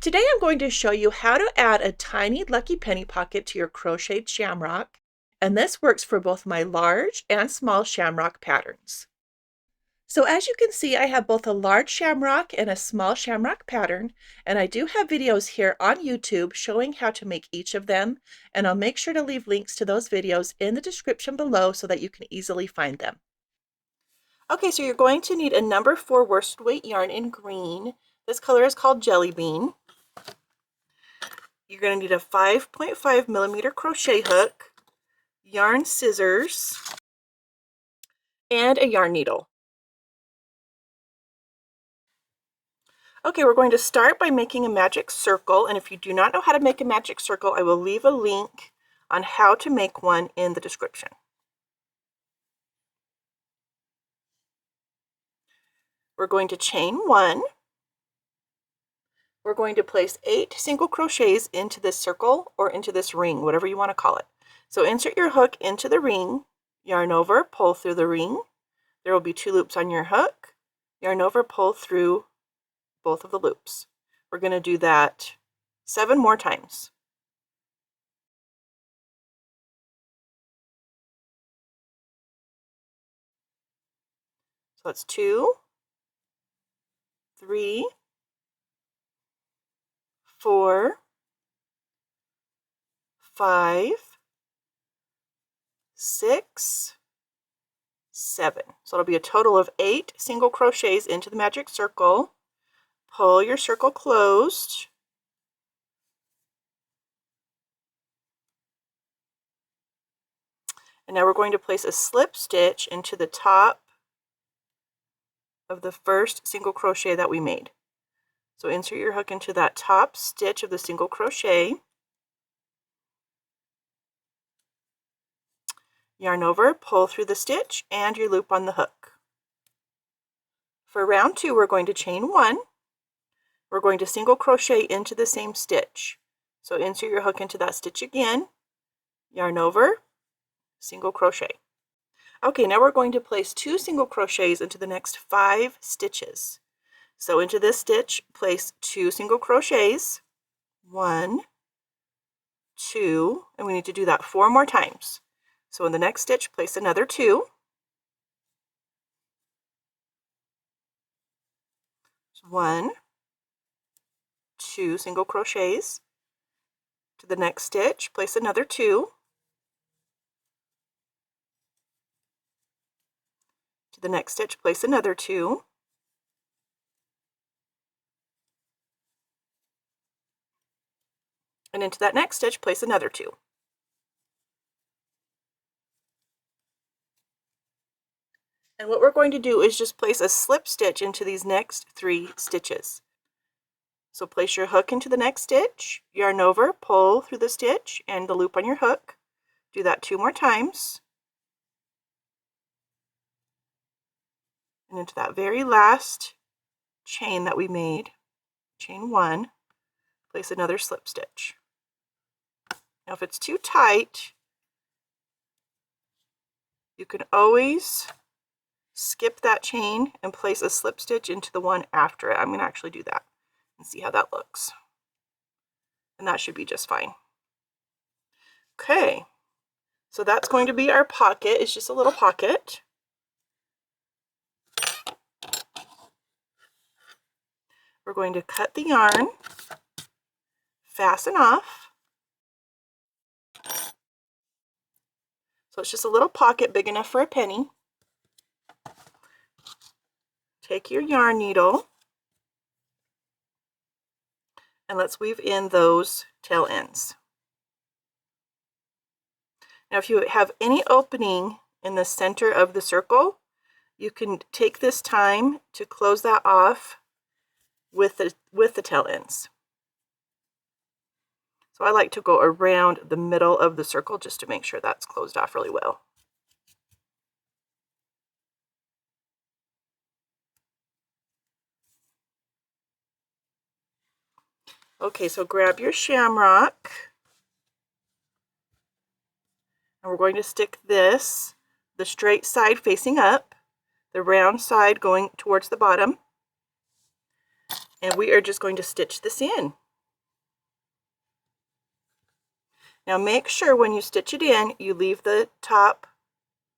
Today I'm going to show you how to add a tiny lucky penny pocket to your crocheted shamrock, and this works for both my large and small shamrock patterns. So as you can see, I have both a large shamrock and a small shamrock pattern, and I do have videos here on YouTube showing how to make each of them, and I'll make sure to leave links to those videos in the description below so that you can easily find them. Okay, so you're going to need a number 4 worsted weight yarn in green. This color is called Jelly Bean. You're going to need a 5.5 millimeter crochet hook, yarn scissors, and a yarn needle. Okay, we're going to start by making a magic circle, and if you do not know how to make a magic circle, I will leave a link on how to make one in the description. We're going to chain 1. We're going to place 8 single crochets into this circle or into this ring, whatever you want to call it. So insert your hook into the ring, yarn over, pull through the ring. There will be 2 loops on your hook, yarn over, pull through both of the loops. We're going to do that 7 more times. So that's 2, 3, 4, 5, 6, 7. So it'll be a total of 8 single crochets into the magic circle. Pull your circle closed. And now we're going to place a slip stitch into the top of the first single crochet that we made. So insert your hook into that top stitch of the single crochet. Yarn over, pull through the stitch, and your loop on the hook. For round 2, we're going to chain 1. We're going to single crochet into the same stitch. So insert your hook into that stitch again, yarn over, single crochet. Okay, now we're going to place 2 single crochets into the next 5 stitches. So into this stitch, place 2 single crochets, 1, 2, and we need to do that 4 more times. So in the next stitch, place another 2. 1, 2 single crochets. To the next stitch, place another 2. To the next stitch, place another 2. And into that next stitch, place another 2. And what we're going to do is just place a slip stitch into these next 3 stitches. So place your hook into the next stitch, yarn over, pull through the stitch and the loop on your hook. Do that 2 more times. And into that very last chain that we made, chain 1, place another slip stitch. Now if it's too tight, you can always skip that chain and place a slip stitch into the one after it. I'm going to actually do that and see how that looks. And that should be just fine. Okay, so that's going to be our pocket. It's just a little pocket. We're going to cut the yarn, fasten off. So it's just a little pocket big enough for a penny. Take your yarn needle and let's weave in those tail ends. Now if you have any opening in the center of the circle, you can take this time to close that off with the tail ends. So I like to go around the middle of the circle just to make sure that's closed off really well. Okay, so grab your shamrock, and we're going to stick this, the straight side facing up, the round side going towards the bottom, and we are just going to stitch this in. Now make sure when you stitch it in, you leave the top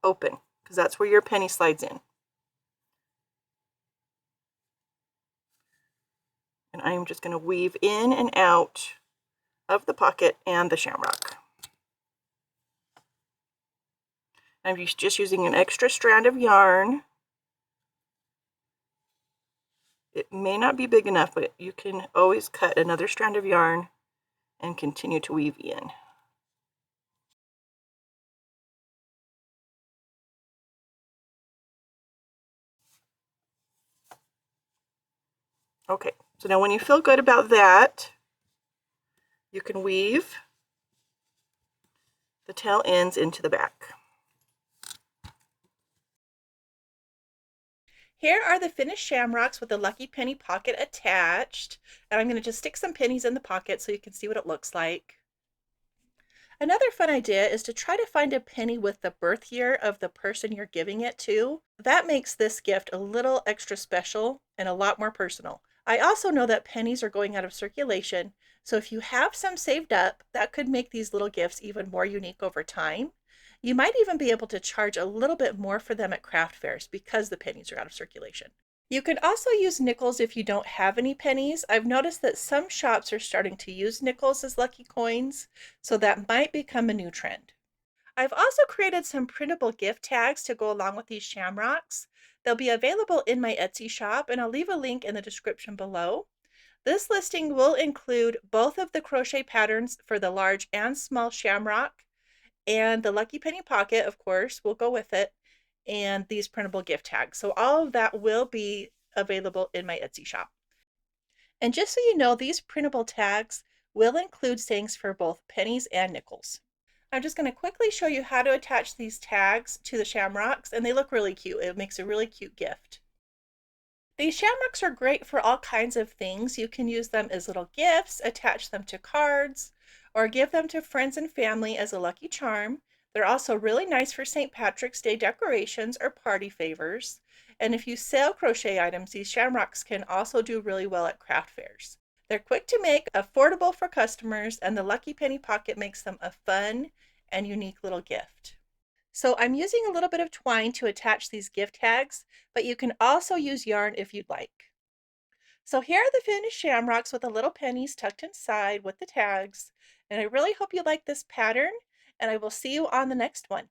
open, because that's where your penny slides in. And I am just going to weave in and out of the pocket and the shamrock. I'm just using an extra strand of yarn. It may not be big enough, but you can always cut another strand of yarn and continue to weave in. Okay, so now when you feel good about that, you can weave the tail ends into the back. Here are the finished shamrocks with the lucky penny pocket attached. And I'm going to just stick some pennies in the pocket so you can see what it looks like. Another fun idea is to try to find a penny with the birth year of the person you're giving it to. That makes this gift a little extra special and a lot more personal. I also know that pennies are going out of circulation, so if you have some saved up, that could make these little gifts even more unique over time. You might even be able to charge a little bit more for them at craft fairs because the pennies are out of circulation. You can also use nickels if you don't have any pennies. I've noticed that some shops are starting to use nickels as lucky coins, so that might become a new trend. I've also created some printable gift tags to go along with these shamrocks. They'll be available in my Etsy shop, and I'll leave a link in the description below. This listing will include both of the crochet patterns for the large and small shamrock, and the lucky penny pocket, of course, will go with it, and these printable gift tags. So all of that will be available in my Etsy shop. And just so you know, these printable tags will include sayings for both pennies and nickels. I'm just going to quickly show you how to attach these tags to the shamrocks, and they look really cute. It makes a really cute gift. These shamrocks are great for all kinds of things. You can use them as little gifts, attach them to cards, or give them to friends and family as a lucky charm. They're also really nice for St. Patrick's Day decorations or party favors. And if you sell crochet items, these shamrocks can also do really well at craft fairs. They're quick to make, affordable for customers, and the Lucky Penny Pocket makes them a fun and unique little gift. So I'm using a little bit of twine to attach these gift tags, but you can also use yarn if you'd like. So here are the finished shamrocks with the little pennies tucked inside with the tags. And I really hope you like this pattern, and I will see you on the next one.